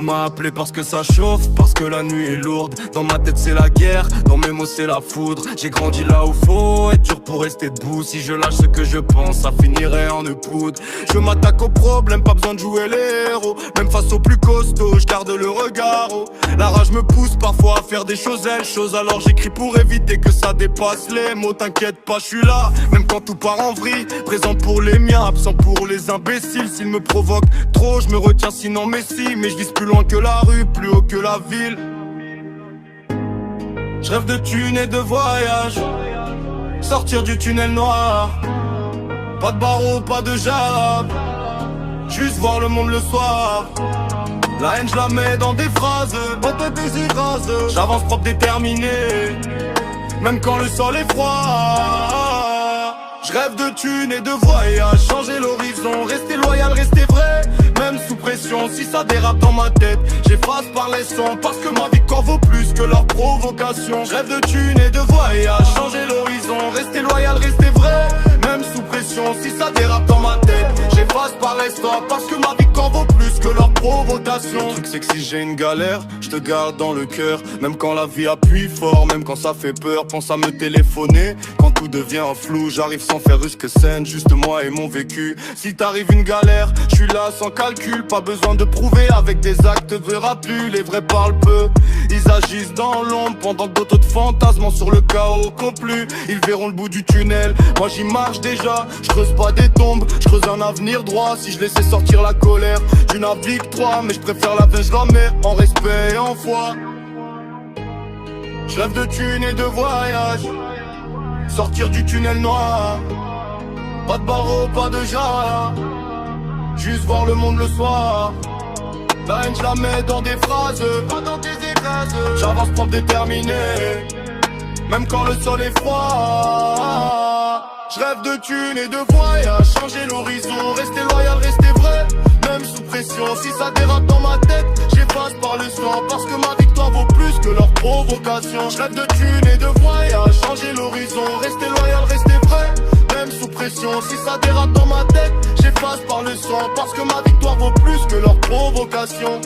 m'as appelé parce que ça chauffe, parce que la nuit est lourde. Dans ma tête c'est la guerre, dans mes mots c'est la foudre. J'ai grandi là où faut être dur pour rester debout. Si je lâche ce que je pense, ça finirait en poudre. Je m'attaque aux problèmes, pas besoin de jouer les héros. Même face aux plus costauds, je garde le regard haut. La rage me pousse parfois à faire des choses alors j'écris pour éviter que ça dépasse les mots. T'inquiète pas, je suis là, même quand tout part en vrille. Présent pour les miens, absent pour les imbéciles. S'ils me provoquent trop, je me retiens sinon messi. Mais je vise plus loin que la rue, plus haut que la ville. Je rêve de thunes et de voyage, sortir du tunnel noir. Pas de barreaux, pas de jab, juste voir le monde le soir. La haine je la mets dans des phrases, pas de désirase. J'avance propre déterminé, même quand le sol est froid. Je rêve de thunes et de voyage, changer l'horizon, rester loyal, rester vrai. Même sous pression, si ça dérape dans ma tête, j'efface par les sons, parce que ma victoire vaut plus que leur provocation. Je rêve de thunes et de voyage, changer l'horizon, rester loyal, rester vrai. Même sous pression, si ça dérape dans ma tête, j'efface par les sons, parce que ma victoire vaut plus que leur provocation. Le truc c'est que si j'ai une galère, je te garde dans le cœur. Même quand la vie appuie fort, même quand ça fait peur, pense à me téléphoner. Quand tout devient un flou, j'arrive sans faire rusque scène, juste moi et mon vécu. Si t'arrives une galère, je suis là sans calcul. Pas besoin de prouver, avec des actes verra plus. Les vrais parlent peu, ils agissent dans l'ombre, pendant que d'autres fantasment sur le chaos complet. Ils verront le bout du tunnel, moi j'y marche déjà. Je creuse pas des tombes, je creuse un avenir droit. Si je laissais sortir la colère d'une victoire, mais je préfère la veine, je la mets en respect et en foi. Je rêve de thunes et de voyage, sortir du tunnel noir. Pas de barreaux, pas de jala, juste voir le monde le soir. La haine je la mets dans des phrases, pas dans des écrases. J'avance propre déterminé, même quand le sol est froid. Je rêve de thunes et de voyage, changer l'horizon, rester loyal, rester vrai. Même sous pression, si ça dérape dans ma tête, j'efface par le sang, parce que ma victoire vaut plus que leur provocation. Je rêve de thunes et de voyage, changer l'horizon, rester loyal, rester vrai. Même sous pression, si ça dérape dans ma tête, j'efface par le sang, parce que ma victoire vaut plus que leur provocation.